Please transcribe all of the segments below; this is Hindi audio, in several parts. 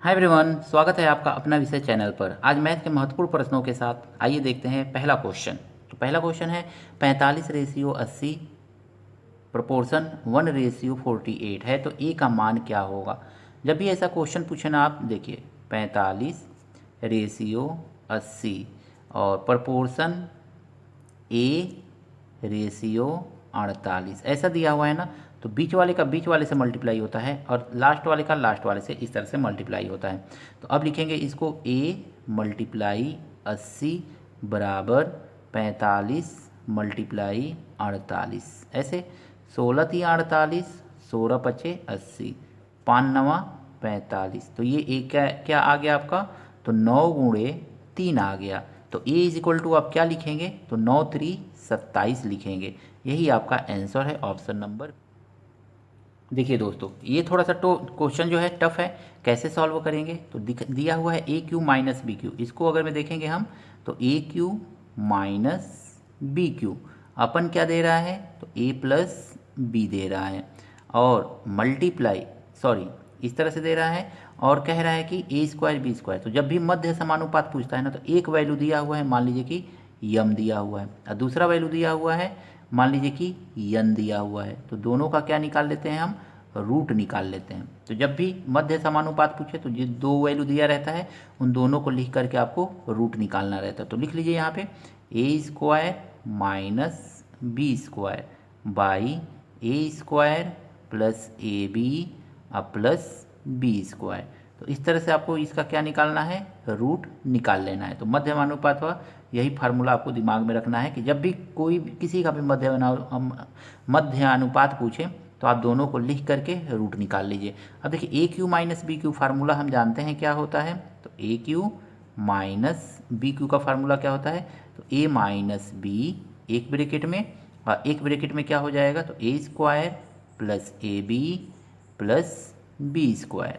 हाय एवरीवन, स्वागत है आपका अपना विषय चैनल पर। आज मैथ के महत्वपूर्ण प्रश्नों के साथ आइए देखते हैं पहला क्वेश्चन। तो पहला क्वेश्चन है 45:80 प्रोपोर्शन 1:48 है, तो ए का मान क्या होगा। जब भी ऐसा क्वेश्चन पूछे ना, आप देखिए 45:80 और प्रपोर्शन ए रेशियो 48 ऐसा दिया हुआ है ना, तो बीच वाले का बीच वाले से मल्टीप्लाई होता है और लास्ट वाले का लास्ट वाले से इस तरह से मल्टीप्लाई होता है। तो अब लिखेंगे इसको a मल्टीप्लाई 80 बराबर 45 मल्टीप्लाई 48। ऐसे 16 × 48, 16 × 5 = 80, 5 × 9 = 45। तो ये a क्या क्या आ गया आपका, तो 9 × 3 आ गया। तो a इज इक्वल टू आप क्या लिखेंगे, तो 9 × 3 = 27 लिखेंगे। यही आपका आंसर है, ऑप्शन नंबर। देखिए दोस्तों, ये थोड़ा सा क्वेश्चन जो है टफ है। कैसे सॉल्व करेंगे, तो दिया हुआ है ए क्यू माइनस बी क्यू। इसको अगर में देखेंगे हम, तो a cube minus b Q अपन क्या दे रहा है, तो ए प्लस बी दे रहा है और मल्टीप्लाई इस तरह से दे रहा है और कह रहा है कि ए स्क्वायर बी स्क्वायर। तो जब भी मध्य समानुपात पूछता है ना, तो एक वैल्यू दिया हुआ है, मान लीजिए कि यम दिया हुआ है, और दूसरा वैल्यू दिया हुआ है, मान लीजिए कि यन दिया हुआ है। तो दोनों का क्या निकाल लेते हैं हम, रूट निकाल लेते हैं। तो जब भी मध्य समानुपात पूछे तो जो दो वैल्यू दिया रहता है उन दोनों को लिख करके आपको रूट निकालना रहता है। तो लिख लीजिए यहाँ पे a square minus b square by a square plus a b plus b square. तो इस तरह से आपको इसका क्या निकालना है, रूट निकाल लेना है। तो मध्यमानुपात हुआ, यही फार्मूला आपको दिमाग में रखना है कि जब भी कोई किसी का भी मध्य अनुपात पूछे तो आप दोनों को लिख करके रूट निकाल लीजिए। अब देखिए a cube minus b cube formula हम जानते हैं क्या होता है, तो a cube minus b cube का फार्मूला क्या होता है, तो ए माइनस बी एक ब्रैकेट में और एक ब्रैकेट में क्या हो जाएगा, तो a square plus a b plus b square,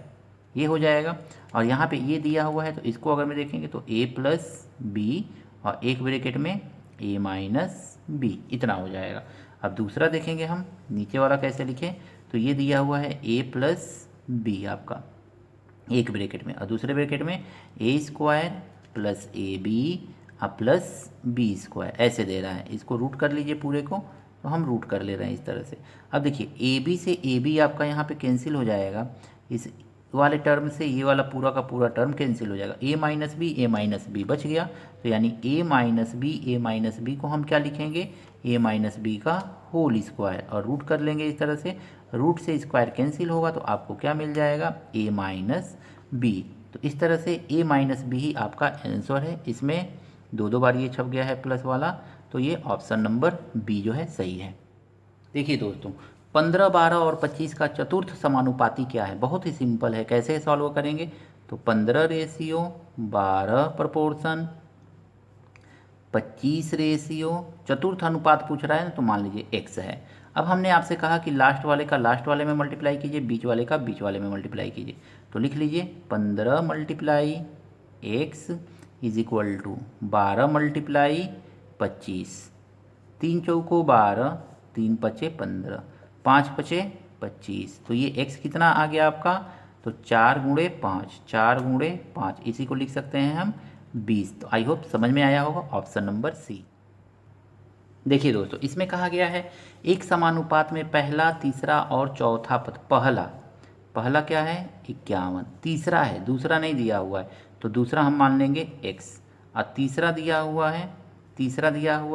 ये हो जाएगा। और यहाँ पे ये दिया हुआ है, तो इसको अगर मैं देखेंगे तो a प्लस बी और एक ब्रैकेट में a माइनस बी, इतना हो जाएगा। अब दूसरा देखेंगे हम, नीचे वाला कैसे लिखें, तो ये दिया हुआ है a प्लस बी आपका एक ब्रैकेट में और दूसरे ब्रैकेट में a square plus a b plus b square, ऐसे दे रहा है। इसको रूट कर लीजिए पूरे को, तो हम रूट कर ले रहे हैं इस तरह से। अब देखिए ए बी से ए बी आपका यहाँ पे कैंसिल हो जाएगा, इस वाले टर्म से ये वाला पूरा का पूरा टर्म कैंसिल हो जाएगा। ए माइनस बी बच गया, तो यानी ए माइनस बी को हम क्या लिखेंगे, ए माइनस बी का होल स्क्वायर और रूट कर लेंगे इस तरह से। रूट से स्क्वायर कैंसिल होगा तो आपको क्या मिल जाएगा, ए माइनस बी। तो इस तरह से ए माइनस बी ही आपका आंसर है। इसमें दो दो बार ये छप गया है प्लस वाला, तो ये ऑप्शन नंबर बी जो है सही है। देखिए दोस्तों, 15, 12 और 25 का चतुर्थ समानुपाती क्या है, बहुत ही सिंपल है। कैसे सॉल्व करेंगे, तो 15:12 प्रोपोर्शन 25 चतुर्थ अनुपात पूछ रहा है ना, तो मान लीजिए x है। अब हमने आपसे कहा कि लास्ट वाले का लास्ट वाले में मल्टीप्लाई कीजिए, बीच वाले का बीच वाले में मल्टीप्लाई कीजिए। तो लिख लीजिए 15 multiply x is equal to 12 multiply 25, 3 चौको 12, 3 पचे 15, 5 पचे 25। तो ये x कितना आ गया आपका, तो 4 × 5, 4 × 5, इसी को लिख सकते हैं हम 20। तो आई होप समझ में आया होगा, ऑप्शन नंबर सी। देखिए दोस्तों, इसमें कहा गया है एक समानुपात में पहला, तीसरा और चौथा पद। पहला क्या है 51, तीसरा है, दूसरा नहीं दिया हुआ है तो दूसरा हम मान लेंगे x, और तीसरा दिया हुआ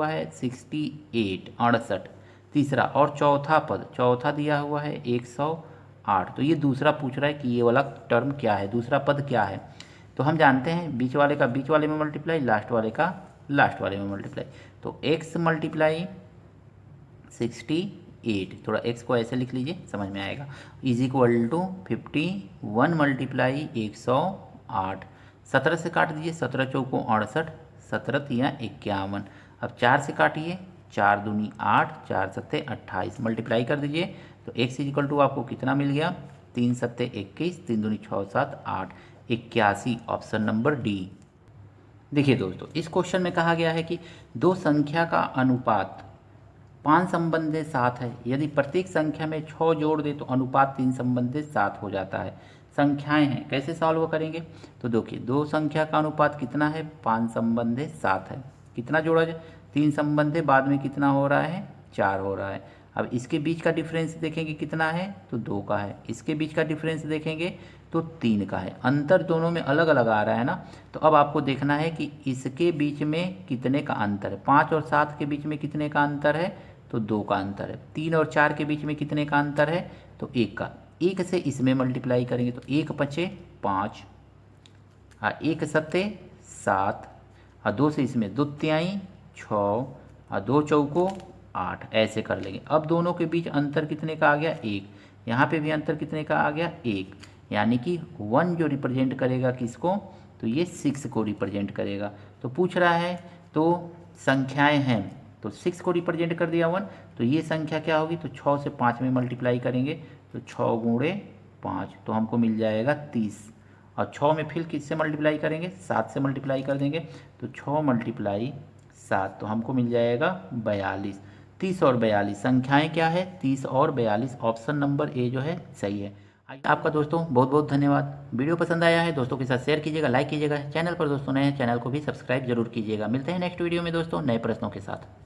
है 68 68, तीसरा, और चौथा दिया हुआ है 108। तो ये दूसरा पूछ रहा है कि ये वाला टर्म क्या है, दूसरा पद क्या है। तो हम जानते हैं बीच वाले का बीच वाले में मल्टीप्लाई, लास्ट वाले का लास्ट वाले में मल्टीप्लाई। तो x मल्टीप्लाई 68, थोड़ा x को ऐसे लिख लीजिए, समझ में आएगा, इज इक्वल टू 51 मल्टीप्लाई 108। 17 से काट दीजिए, 17 चौको 68, 17 × 51। अब 4 से काटिए, 4 दूनी 8, 4 सत्ते 28, मल्टीप्लाई कर दीजिए। तो x इज इक्वल टू आपको कितना मिल गया, 3 सत्ते 21, 3 दूनी 6 7 8, 81, ऑप्शन नंबर डी। देखिए दोस्तों, इस क्वेश्चन में कहा गया है कि दो संख्या का अनुपात 5 संबंधित 7 है। यदि प्रत्येक संख्या में 6 जोड़ दे तो अनुपात 3 संबंधित 7 हो जाता है। संख्याएं हैं, कैसे सॉल्व करेंगे? तो देखिए, दो संख्या का अनुपात कितना है, 5 संबंध है 7 है, कितना जोड़ा जाए, 3 संबंध है, बाद में कितना हो रहा है, 4 हो रहा है। अब इसके बीच का डिफरेंस देखेंगे कितना है, तो 2 का है। इसके बीच का डिफरेंस देखेंगे तो 3 का है। अंतर दोनों में अलग अलग आ रहा है ना, तो अब आपको देखना है कि इसके बीच में कितने का अंतर है। 5 और 7 के बीच में कितने का अंतर है, तो 2 का अंतर है। 3 और 4 के बीच में कितने का अंतर है, तो 1 का। 1 से इसमें मल्टीप्लाई करेंगे तो 1 पचे 5, हाँ 1 सत्ते 7, और 2 से इसमें 2 तिहाई 6, और 2 चौको 8, ऐसे कर लेंगे। अब दोनों के बीच अंतर कितने का आ गया, 1। यहाँ पे भी अंतर कितने का आ गया, 1, यानी कि 1 जो रिप्रेजेंट करेगा किसको, तो ये 6 को रिप्रेजेंट करेगा। तो पूछ रहा है तो संख्याएं हैं, तो 6 को रिप्रेजेंट कर दिया 1, तो ये संख्या क्या होगी, तो 6 से 5 में मल्टीप्लाई करेंगे तो 6 गुणे 5, तो हमको मिल जाएगा 30। और 6 में फिर किससे मल्टीप्लाई करेंगे, 7 से मल्टीप्लाई कर देंगे, तो 6 मल्टीप्लाई 7, तो हमको मिल जाएगा 42। 30 और 42 संख्याएं क्या है, 30 और 42, ऑप्शन नंबर ए जो है सही है। आपका दोस्तों बहुत बहुत धन्यवाद। वीडियो पसंद आया है दोस्तों के साथ शेयर कीजिएगा, लाइक कीजिएगा। चैनल पर दोस्तों नए हैं, चैनल को भी सब्सक्राइब जरूर कीजिएगा। मिलते हैं नेक्स्ट वीडियो में दोस्तों नए प्रश्नों के साथ।